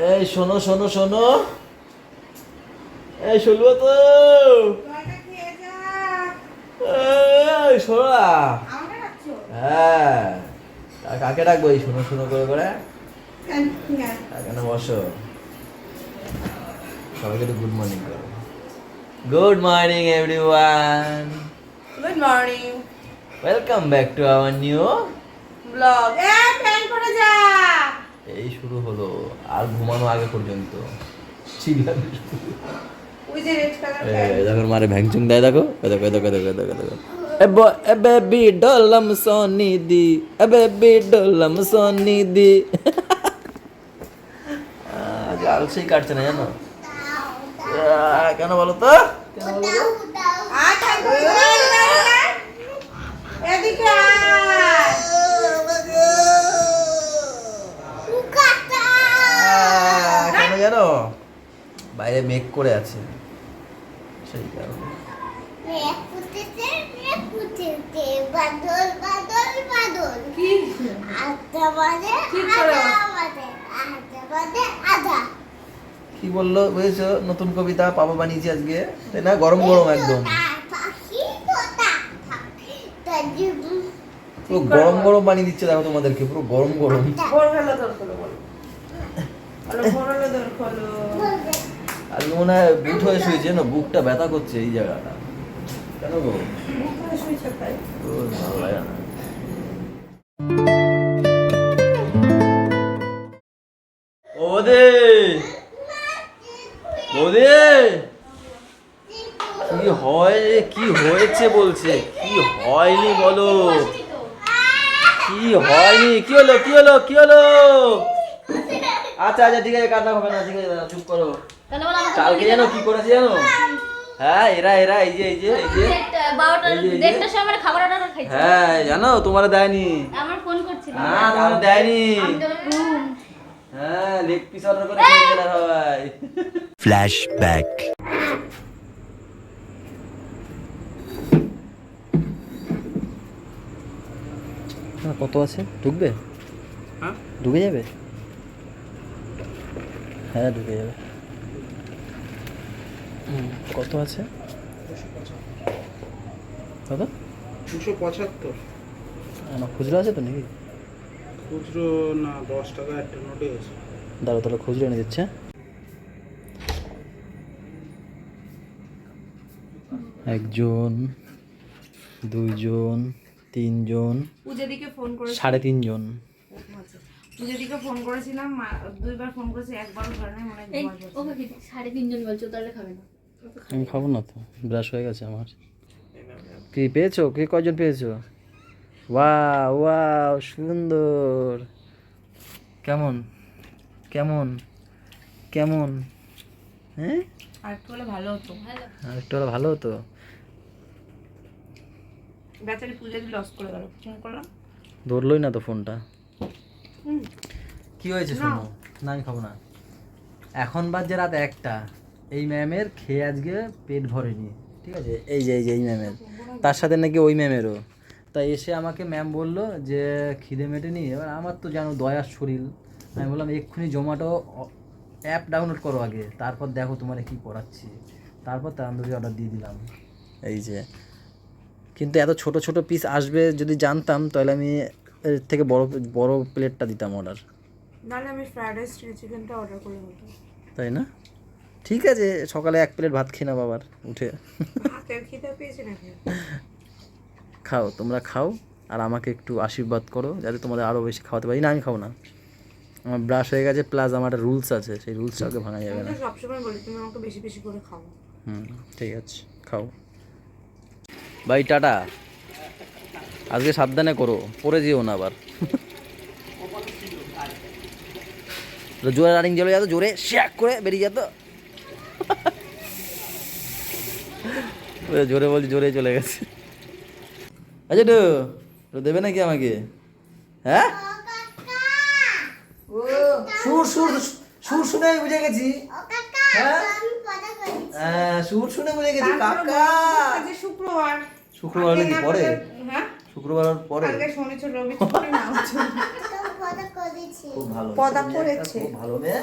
এই শোনো শোনো শোনো, এই শুনবো তো, এই শোনো না। হ্যাঁ, কাকে ডাকবো এই শোনো শোনো করে করে? কেন বসো, সবাইকে একটু গুড মর্নিং করো। Good morning everyone, good morning, welcome back to our new blog. Pan করে যা, এই শুরু হলো আর ঘুমানো আগে পর্যন্ত চিল্লানো শুরু। ওই যে রেড কালার দেখো মারে ভ্যাংচুং দেয়, দেখো দেখো দেখো দেখো দেখো দেখো। এ বেবি ডলম সোনি দি, এ বেবি ডলম সোনি দি। আলসেই কাটছে না জানো কেন বলো তো? কেন বলো তো? এদিকে কেন জানো? বাইরে মেঘ করে আছে সেই কারণে। কি বললো বুঝেছো? নতুন কবিতা পাপা বানিয়েছি আজকে, তাই না? গরম গরম একদম পুরো গরম গরম বানিয়ে দিচ্ছে, দেখো তোমাদেরকে পুরো গরম গরম। আজকে মনে হয় বুট হয়ে শুয়েছে না, বুকটা ব্যথা করছে এই জায়গাটা। কেন গো? ভালো লাগে না। ওদে ওদে কি হয়, কি হয়েছে বলছে, কি হয়নি বলো, কি হয়নি, কি হলো কি হলো কি হলো? আচ্ছা আচ্ছা ঠিক আছে, কান্না হবে না, ঠিক আছে চুপ করো। কালকে জানো কি করেছে জানো? হ্যাঁ এরা এরা এই যে এই যে এই যে হ্যাঁ জানো, তোমার দেয়নি, হ্যাঁ তোমার দেয়নি, হ্যাঁ লেগ পিস অর্ডার করে খেয়ে গেল সবাই। ফ্ল্যাশব্যাক। কত আছে? ঢুকবে? হ্যাঁ ঢুকে যাবে, হ্যাঁ ঢুকে যাবে। কত আছে? কত? 275। না খুচরো আছে তো নাকি? খুচরো না, 10 টাকা একটা নোটে আছে। দাঁড়ো তাহলে খুচরো এনে দিচ্ছে। একজন, দুইজন, তিনজন, পূজাদিকে ফোন করে 3.5 জন। পূজাদিকে ফোন করেছিলাম, দুইবার ফোন করেছি, একবারও ধরে নাই, মনে হয় ঘুমায় পড়ছে। 3.5 জন বলছো, তাহলে খাবে না? আমি খাবো না তো, ব্রাশ হয়ে গেছে আমার। কি পেয়েছো? কি কয়জন পেয়েছো? ওয়াও ওয়াও সুন্দর। কেমন কেমন কেমন? হ্যাঁ আর একটু হলে ভালো হতো। আর একটু হলে ভালো হতো। বেচারি পূজাদি লস করে গেল, ফোন করলাম ধরলোই না তো ফোনটা। কি হয়েছে শোনো? না আমি খাবো না। এখন বাজে রাত 1টা। এই ম্যামের খেয়ে আজকে পেট ভরেনি, ঠিক আছে? এই যে এই যে এই ম্যামের, তার সাথে নাকি ওই ম্যামেরও। তাই এসে আমাকে ম্যাম বললো যে খিদে মেটেনি। এবার আমার তো জানো দয়ার শরীর, আমি বললাম এক্ষুনি জোম্যাটো অ্যাপ ডাউনলোড করো আগে, তারপর দেখো তোমার কি করাচ্ছি। তারপর তান্দুরি অর্ডার দিয়ে দিলাম। এই যে, কিন্তু এত ছোট ছোট পিস আসবে যদি জানতাম তাহলে আমি এর থেকে বড় বড় প্লেটটা দিতাম অর্ডার। নাহলে আমি ফ্রাইড রাইস চিলি চিকেনটা অর্ডার করে নিতাম। তাই না? ঠিক আছে, সকালে 1 প্লেট ভাত খেয়ে নাও আবার উঠে। হাতের খিদে পেয়েছে নাকি? খাও, তোমরা খাও আর আমাকে একটু আশীর্বাদ করো যাতে তোমাদের আরও বেশি খাওয়াতে পারি। না আমি খাবো না, আমার ব্রাশ হয়ে গেছে, প্লাস আমার একটা রুলস আছে, সেই রুলসটাকে ভাঙা যাবে না। আমি তো সবসময় বলি তুমি আমাকে বেশি বেশি করে খাও। ঠিক আছে খাও। ভাই টাটা, আজকে সাবধানে করো, পরে যেও না আবার। জোরে রানিং চলে যেত, জোরে শ্যাক করে বেরিয়ে যেত। জোরে বলছি, জোরে চলে গেছে। আচ্ছা তো দেবে নাকি আমাকে? হ্যাঁ সুর সুর সুর শুনে আমি বুঝে গেছি। হ্যাঁ সুর শুনে বুঝে গেছি কাকা। শুক্রবার, শুক্রবার হলে কি পরে? হ্যাঁ শুক্রবার পরে শনিবার রবি ছুটি না, খুব ভালো পদা করেছে। খুব ভালো মেয়ে,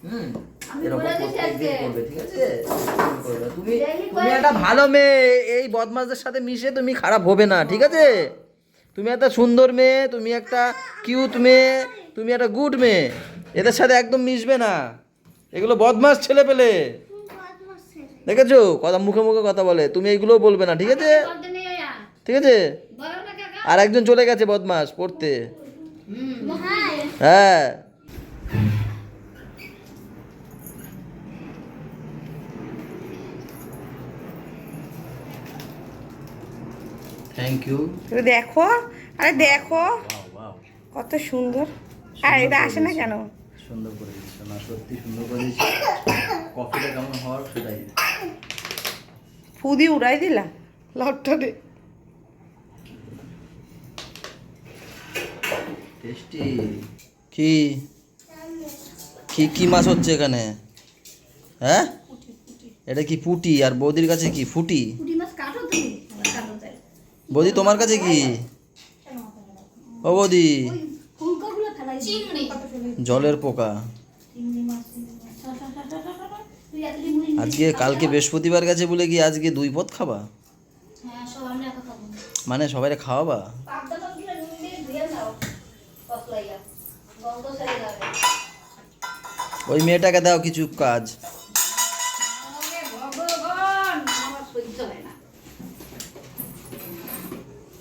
হুম আমি এরকম বলে দিচ্ছি প্রত্যেকদিন আজকে। করবে, ঠিক আছে? করবে। তুমি Daily তুমি একটা ভালো মেয়ে, এই বদমাশদের সাথে মিশে তুমি খারাপ হবে না, ঠিক আছে? তুমি একটা সুন্দর মেয়ে, তুমি একটা কিউট মেয়ে, তুমি একটা গুড মেয়ে, এদের সাথে একদম মিশবে না। এগুলো বদমাশ ছেলে পেলে, দেখেছো? কথা মুখে মুখে কথা বলে, তুমি এইগুলোও বলবে না, ঠিক আছে? বলতে নেই ওয়া। ঠিক আছে? বলো না কাকা। আর একজন চলে গেছে বদমাশ পড়তে। হ্যাঁ। হ্যাঁ, থ্যাংক ইউ। তুমি দেখো, আরে দেখো কত সুন্দর। আর এটা আসে না কেন? সুন্দর করে দিচ্ছ না, সত্যি সুন্দর করে দিচ্ছ। কফিটা কেমন হওয়ার সেটাই। ফুদি উড়াই দিলা লটটরে। টেস্টি। কি কি কি মাছ হচ্ছে এখানে? হ্যাঁ, এটা কি পুটি? আর বৌদির কাছে কি ফুটি? পুঁটি মাছ কাটো তুমি। কাটো তাই। বৌদি তোমার কাছে কি? ও বৌদি, ফুলকোগুলো ফেলাই চিংড়ি। জলের পোকা। চিংড়ি মাছ। তুই এতদিন মুড়ি আজকে কালকে বৃহস্পতিবার গেছে বলে কি আজকে 2 পদ খাবা? হ্যাঁ সব আমরা একা খাবো। মানে সবাইরে খাওয়াবা? পাবদা মাছগুলো নুন দিয়ে ধুয়ে নাও। পতলাইয়া। গন্ধ ছেড়ে যাবে। ওই মেয়েটাকে দাও কিছু কাজ। আরে ভগবান, আমার সহ্য হয় না।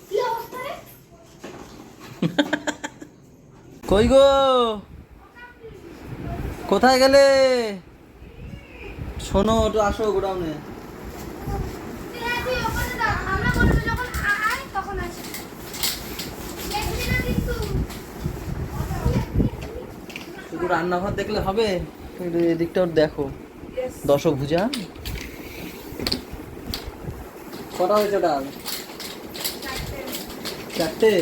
কি অবস্থা রে? কই গো, কোথায় গেলে? শোনো, একটু আসো গোডাউনে। তুই ওখানে দাও। আমরা বলবো যখন আয় তখন আসে। দেখবি না কিন্তু। শুধু রান্নাঘর দেখলে হবে, একটু এদিকটাও দেখো। দশভুজা কটা হয়েছে ডাল? 4টে।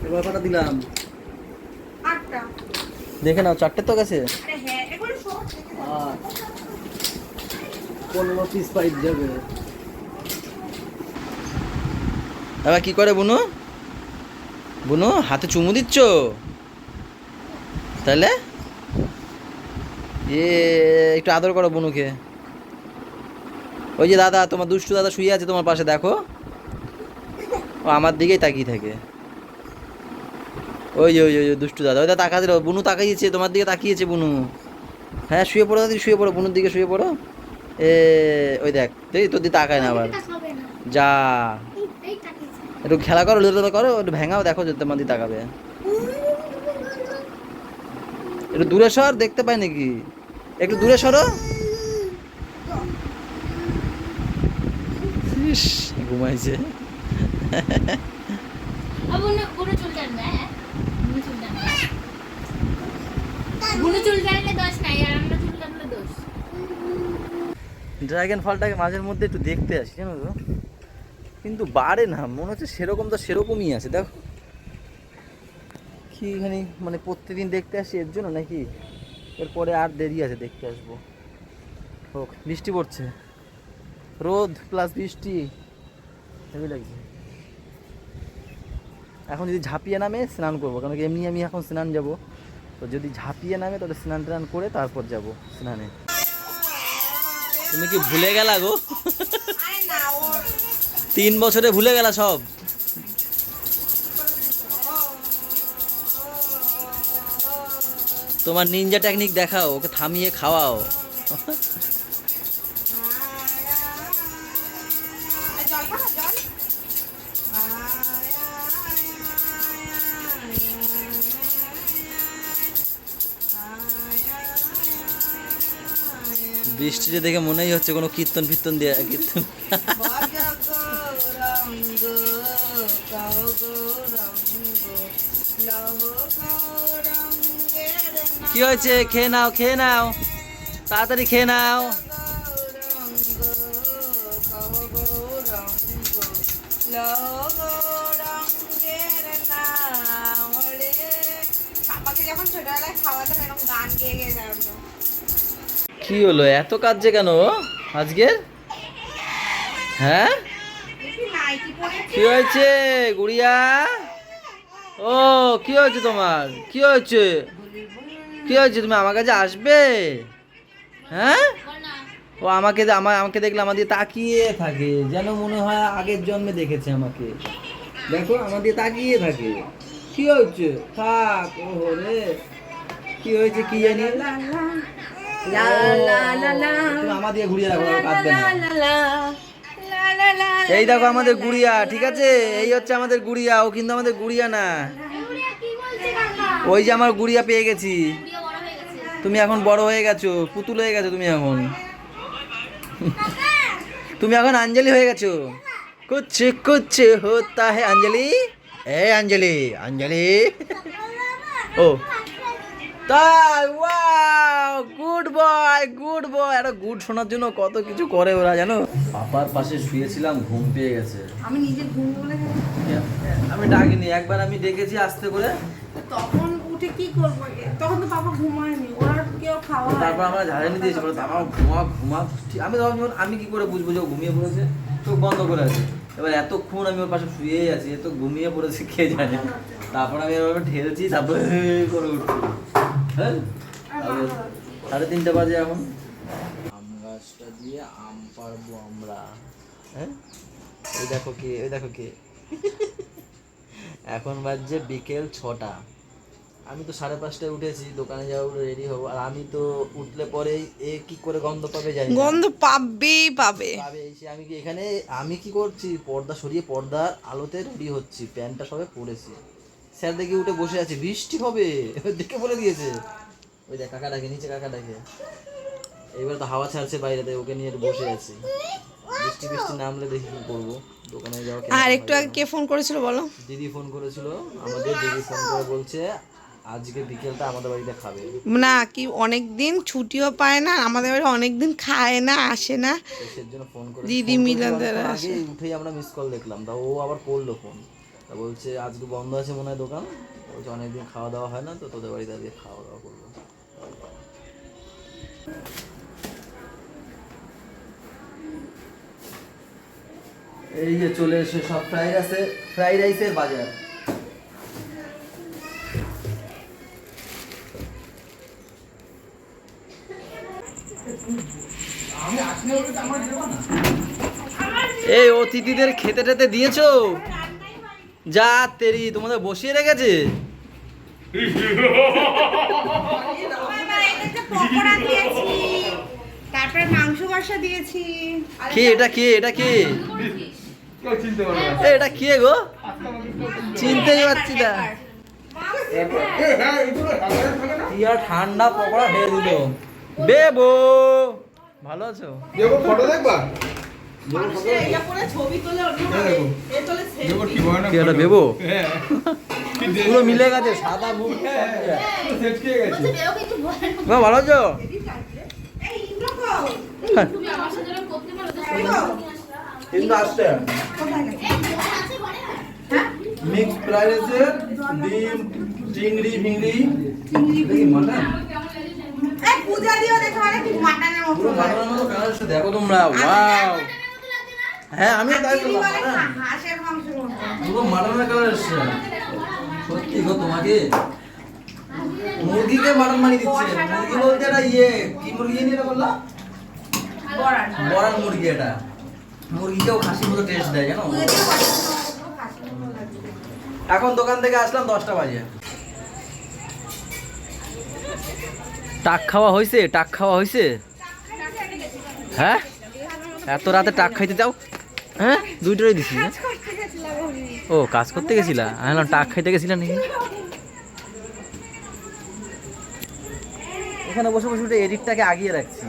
এবার কটা দিলাম? 8টা। দেখে নাও, 4টে তো গেছে। আরে হ্যাঁ, এগুলো সব 15 পিস পাইপ যাবে। এবার কি করে বুনু? বুনু হাতে চুমু দিচ্ছ তাহলে? একটু আদর করো বুনুকে। ওই যে দাদা, তোমার দুষ্টু দাদা শুয়ে আছে তোমার পাশে, দেখো। ও আমার দিকেই তাকিয়ে থাকে। ওই যে ওই ওই ওই দুষ্টু দাদা, ওইটা তাকাতে দাও। বুনু তাকিয়েছে তোমার দিকে, তাকিয়েছে বুনু। হ্যাঁ, শুয়ে পড়ো দাদি, শুয়ে পড়ো, বুনুর দিকে শুয়ে পড়ো। ওই দেখ, দেখি তোর দিকে তাকায় না আবার। হবে না। যা, এই তাকিয়েছে। একটু খেলা করো, লুলো করো, একটু ভেঙাও, দেখো যদি তোমার দিকে তাকাবে। একটু দূরে সর, দেখতে পাই নাকি? একটু দূরে সরো। ইস, ঘুমাইছে। বুনো চুল টানবে, হ্যাঁ? বুনো চুল টানবে। বুনো চুল টানলে দোষ নাই, আর আমরা চুল টানলে দোষ। ড্রাগন ফলটাকে মাঝের মধ্যে একটু দেখতে আসি, জানো তো, কিন্তু বাড়ে না, মনে হচ্ছে সেরকম তো সেরকমই আছে। দেখো কি এখানে, মানে প্রত্যেকদিন দেখতে আসি এর জন্য নাকি? এরপরে আর দেরি আছে, দেখতে আসবো। হোক, বৃষ্টি পড়ছে, রোদ প্লাস বৃষ্টি, হেভি লাগছে। এখন যদি ঝাঁপিয়ে নামে স্নান করবো, কারণ কি এমনি আমি এখন স্নান যাব, তো যদি ঝাঁপিয়ে নামে তাহলে স্নান টান করে তারপর যাব স্নানে। তুমি কি ভুলে গেলা গো? 3 বছরে ভুলে গেলা সব? তোমার নিনজা টেকনিক দেখাও, ওকে থামিয়ে খাওয়াও। জল খাবা জল? বৃষ্টিতে দেখে মনেই হচ্ছে কোনো কীর্তন ফির্তন দিয়ে কীর্তন। কি হয়েছে? খেয়ে নাও, খেয়ে নাও, তাড়াতাড়ি খেয়ে নাও। আমাকে যখন ছোটবেলায় খাওয়াতাম এরকম গান গেয়ে গেয়ে যাবো। কি হলো, এত কাঁদছে কেন আজকে? হ্যাঁ, নাইটি পরেছে। কি হয়েছে গুড়িয়া? ও, কি হয়েছে তোমার? কি হয়েছে? কি হয়েছে, তুমি আমার কাছে আসবে? হ্যাঁ, ও আমাকে দেখলে আমাদের তাকিয়ে থাকে, যেন মনে হয় আগের জন্মে দেখেছে আমাকে। দেখো আমাদের তাকিয়ে থাকে। কি হয়েছে? থাক, ও রে কি হয়েছে কি জানি। তুমি আমার দিয়ে ঘুরিয়ে রাখো, কাঁদবে না। এই দেখো আমাদের গুড়িয়া, ঠিক আছে? এই হচ্ছে আমাদের গুড়িয়া, ও কিন্তু আমাদের গুড়িয়া না। কি বলছে কাকা? ওই যে আমার গুড়িয়া পেয়ে গেছি। গুড়িয়া বড় হয়ে গেছে। তুমি এখন বড় হয়ে গেছো, পুতুল হয়ে গেছো তুমি এখন। তুমি এখন অঞ্জলি হয়ে গেছো। কুছ কুছ হোতা হে অঞ্জলি। এ অঞ্জলি, অঞ্জলি। ও তাই, wow, good boy, good boy. একটা গুড শোনার জন্য কত কিছু করে ওরা, জানো। পাপার পাশে শুয়েছিলাম, ঘুম পেয়ে গেছে। আমি নিজে ঘুম বলে আমি ডাকিনি, একবার আমি ডেকেছি আস্তে করে। তখন উঠে কি করবো, তখন তো বাবা ঘুমায়নি, ওরা কেউ খাওয়া তারপর আমরা ঝাড়ানি দিয়েছি, বলে বাবা ঘুমা ঘুমা। আমি তখন আমি কি করে বুঝবো যে ও ঘুমিয়ে পড়েছে? চোখ বন্ধ করে আছে। এবার এতক্ষণ আমি ওর পাশে শুয়েই আছি, এ তো ঘুমিয়ে পড়েছে কে জানে। তারপর আমি ওর ঠেলছি, তারপরে করে উঠছি। হ্যাঁ, 3:30 বাজে এখন। আম গাছটা দিয়ে আম পারবো আমরা। হ্যাঁ, ওই দেখো কে, ওই দেখো কে। এখন বাজছে বিকেল 6টা। আমি তো 5:30টায় উঠেছি, দোকানে যাবো, রেডি হবো। আর আমি তো উঠলে পরেই এ কি করে গন্ধ পাবে জানি না। গন্ধ পাবে। পাবে এসে। আমি কি এখানে, আমি কি করছি, পর্দা সরিয়ে পর্দার আলোতে রেডি হচ্ছি, প্যান্টটা সবে পরেছি। স্যার দেখে উঠে বসে আছে, বৃষ্টি হবে দেখে বলে দিয়েছে। ওই দেখ কাকা ডাকে, নিচে কাকা ডাকে। এইবার তো হাওয়া ছাড়ছে বাইরেতে, ওকে নিয়ে বসে আছি। বৃষ্টি বৃষ্টি নামলে দেখি কি করবো, দোকানে যাওয়া। আর একটু আগে কে ফোন করেছিল বলো? দিদি ফোন করেছিল আমাদের। দিদি ফোন করে বলছে আজকে বিকেলটা আমাদের বাড়িতে খাবে। না কি অনেকদিন ছুটিও পায় না, আমাদের বাড়ি অনেকদিন খায় না, আসে না। তো সের জন্য ফোন করে দিদি মিলাদের আগে উঠেই আমরা মিস কল দেখলাম, তা ও আবার করলো ফোন। তা বলছে আজকে বন্ধ আছে মনে হয় দোকান। বলছে অনেকদিন খাওয়া দাওয়া হয় না, তো তোদের বাড়িতে আজকে খাওয়া দাওয়া করবো। এই যে চলে এসে সব ফ্রাই রাইসের বাজার। এই অতিথিদের খেতে টেতে দিয়েছো? যা তেরি, তোমাদের বসিয়ে রেখেছে। তারপরে মাংস কষা দিয়েছি। কে এটা, কে এটা, কে এটা, কে গো? চিনতেই পারছি না। কি আর ঠান্ডা পকোড়া খেয়ে দিল। বেবো, ভালো আছো? ফটো দেখবা? কি একটা বেবো, পুরো মিলে গেছে, সাদা মুখ। ভালো আছো? কিন্তু আসছে মিক্স ফ্রাইড রাইসের ডিম, চিংড়ি ফিংড়ি, মাটন। পূজা দিও দেখো, আরে কি মাটনের মতো। পুরো মাটনের মতো কালার এসে দেখো তোমরা। ওয়াও, হ্যাঁ আমিও তাই বললাম, হাঁসের মাংস পুরো মাটনের কালার এসছে। সত্যি গো, তোমাকে মুরগিকে মাটন বানিয়ে দিচ্ছে। মুরগি বলতে এটা ইয়ে, কি মুরগি নিয়ে এটা বললাম? বড়ার মুরগি। এটা মুরগিকেও খাসির মতো টেস্ট দেয়, জানো। এখন দোকান থেকে আসলাম 10টা বাজে। টাক খাওয়া হয়েছে? টাক খাওয়া হয়েছে? হ্যাঁ, এত রাতে টাক খাইতে যাও? হ্যাঁ, 2টারই দিছি। ও কাজ করতে গেছিলা? আমি ভাবলাম টাক খাইতে গেছিলা নাকি। এখানে বসে বসে উঠে এডিটটাকে আগিয়ে রাখছি।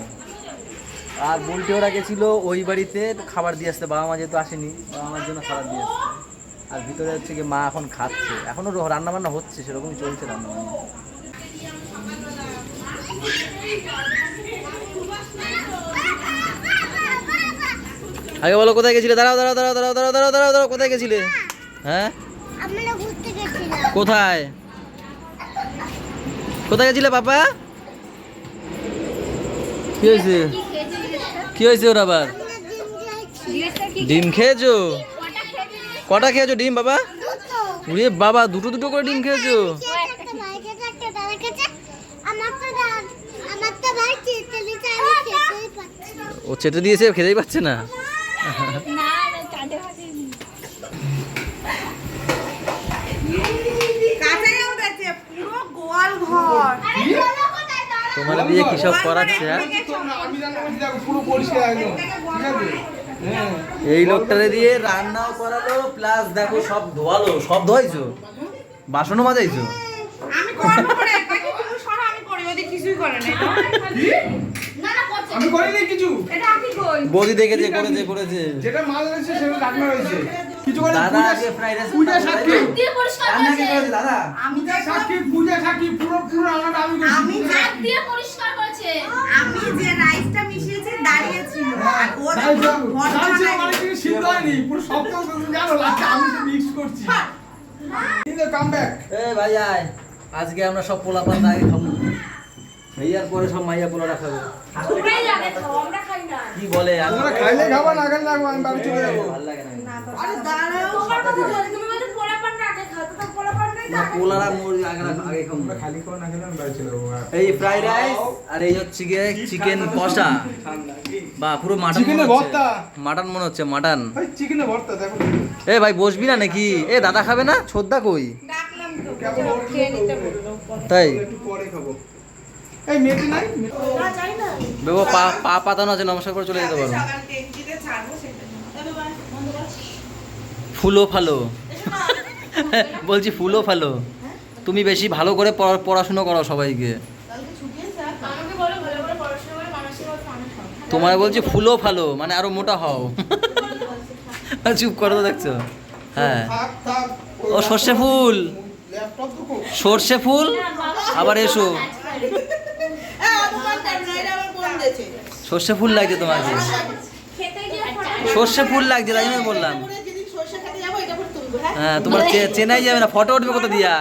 আর বলতে ওরা গেছিল ওই বাড়িতে খাবার দিয়ে আসতে, বাবা মা যেহেতু আসেনি, বাবা মার জন্য খাবার দিয়ে আসতে। আর ভিতরে হচ্ছে কি মা এখন খাচ্ছে, এখনো রান্নাবান্না হচ্ছে, সেরকমই চলছে রান্নাবান্না। আগে বলো কোথায় গেছিলে? দাঁড়াও দাঁড়াও দাঁড়াও দাঁড়াও দাঁড়াও দাঁড়াও দাঁড়াও দাঁড়াও, কোথায় গেছিলে? হ্যাঁ, আমরা ঘুরতে গেছিলাম। কোথায় কোথায় গেছিলে পাপা? কি হয়েছে? কি হয়েছে ওর আবার? ডিম খেয়েছো? কটা খেয়েছো ডিম বাবা? উরে বাবা, দুটো দুটো করে ডিম খেয়েছো? আমার ও চেটে দিয়েছে, খেতেই পাচ্ছে না। না না কাটে খাচ্ছি। কাঁচাই উঠেছে পুরো গোয়াল ঘর। আরে চলো কোথায় দাঁড়া। তোমার দিয়ে কি সব করাচ্ছে হ্যাঁ? আমি জানলাম যে দেখো পুরো পরিষ্কার একদম, ঠিক আছে? হ্যাঁ এই লোকটারে দিয়ে রান্নাও করালো প্লাস দেখো সব ধোয়ালো। সব ধোয়াইছো, বাসনও মাজাইছো। আমি করবো করে কাকি তুমি সরো, আমি করি, ওদের কিছুই করে না। না না করছে। আমি করিনি কিছু, এটা আমি কই। বৌদি দেখেছে, করেছে। যেটা মাল রয়েছে সেটা রান্না হয়েছে কিছু করে। দাদা আগে ফ্রাইড রাইস পূজা সাক্ষী, দিয়ে পরিষ্কার রান্না কে করেছে। করেছে দাদা? আমি পূজা সাক্ষী, পূজা সাক্ষী, পুরো পুরো রান্নাটা আমি করেছি। আমি হাত দিয়ে পরিষ্কার করেছে। আমি যে রাইসটা মিশিয়েছি দাঁড়িয়ে ছিল আর ও তাই তো, যখন ঘর জানছি বানায়- আমার কিছু সিদ্ধ হয়নি, পুরো সব তো জানো লাগছে, আমি তো মিক্স করছি। কিন্তু কাম ব্যাক। এ ভাই আয়, আজকে আমরা সব পোলা পাতা আগে খাবো, ভাইয়ার পরে সব মাইয়া পোলাটা খাবো। তোমরাই জানে খাও, আমরা খাই না। কি বলে তোমরা খাইলে খাবা, না খাইলে রাখবো, আমি বাড়ি চলে যাবো। ভালো লাগে না। আরে দাঁড়াও, তোমার কথা বলি, তুমি বলছো পোলাপান না আগে খাও, তো পোলাপান নাই না, পোলারা মুরগি আগে খাবো। তোমরা খালি খাও, না খেলে আমি বাড়ি চলে যাবো। এই ফ্রাইড রাইস আর এই হচ্ছে গিয়ে চিকেন কষা, বা পুরো মাটন মনে চিকেনের হচ্ছে। ভর্তা। মাটন মনে হচ্ছে, মাটন। ভাই চিকেনের ভর্তা দেখো, এ ভাই বসবি না নাকি? এ দাদা খাবে না? ছোদ্দা কই? ডাকলাম তো কেমন চলো, খেয়ে নিতে বললো। তাই একটু পরে খাবো। এই মেয়েটি নাই, না চাই না। বেবো পা পা পাতানো আছে, নমস্কার করে চলে যেতে পারো। সকাল ট্যাঙ্কিতে ছাড়বো সেটা। তবে বন্ধ কর। ফুলো ফালো বলছি, ফুলো ফালো। তুমি বেশি ভালো করে পড়াশুনো করো সবাইকে। কালকে ছুটি আছে আর আমাকে বলো ভালো করে পড়াশোনা করে মানুষের মতো মানুষ হও। তোমার বলছি ফুলো ফালো, মানে আরো মোটা হও। চুপ করো তো, দেখছো? হ্যাঁ, থাক থাক। ও সর্ষে ফুল, ল্যাপটপ তো খুব সর্ষে ফুল। আবার এসো, আমার টাইম নাই, আমার ফোন দিয়েছে। সর্ষে ফুল লাগছে তোমাকে, খেতে গিয়ে ফটো সর্ষে ফুল লাগছে, তাই আমি বললাম। পরে যেদিন সরষে খেতে যাবো এটা পরে তুলবো, হ্যাঁ? হ্যাঁ, তোমার চেনাই যাবে না, ফটো উঠবে কোথা দিয়া?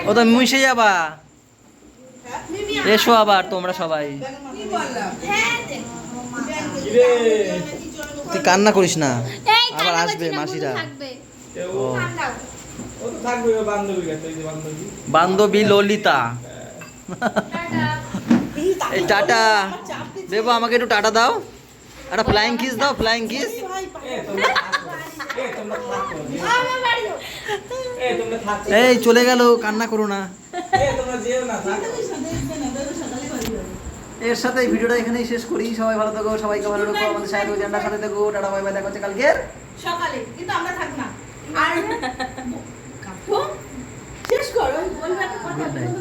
ও তো মিশে যাবা। এসো আবার তোমরা সবাই। কি বললাম? হ্যাঁ দে। তুই কান্না করিস না, এই আবার কান্না আসবে করছি না, মাসিরা। বন্ধু থাকবে। ও, ঠান্ডাও। ও তো থাকবে বান্ধবী কাছে, এই যে বান্ধবী। বান্ধবী ললিতা। টাটা। এই টাটা দেবো, আমাকে একটু টাটা দাও, একটা ফ্লাইং কিস দাও, ফ্লাইং কিস। আমার বাড়ি যাও। এই চলে গেল, কান্না করো না। এর সাথে এই ভিডিওটা এখানেই শেষ করি। সবাই ভালো থাকো, সবাইকে ভালো রাখো, আমাদের সাথে থাকো, জান্নার সাথে থাকো। টাটা বাই বাই, দেখা হচ্ছে কালকের সকালে কিন্তু আমরা থাকবো না। আর কাকু শেষ করো, বলবে একটা কথা। Good night.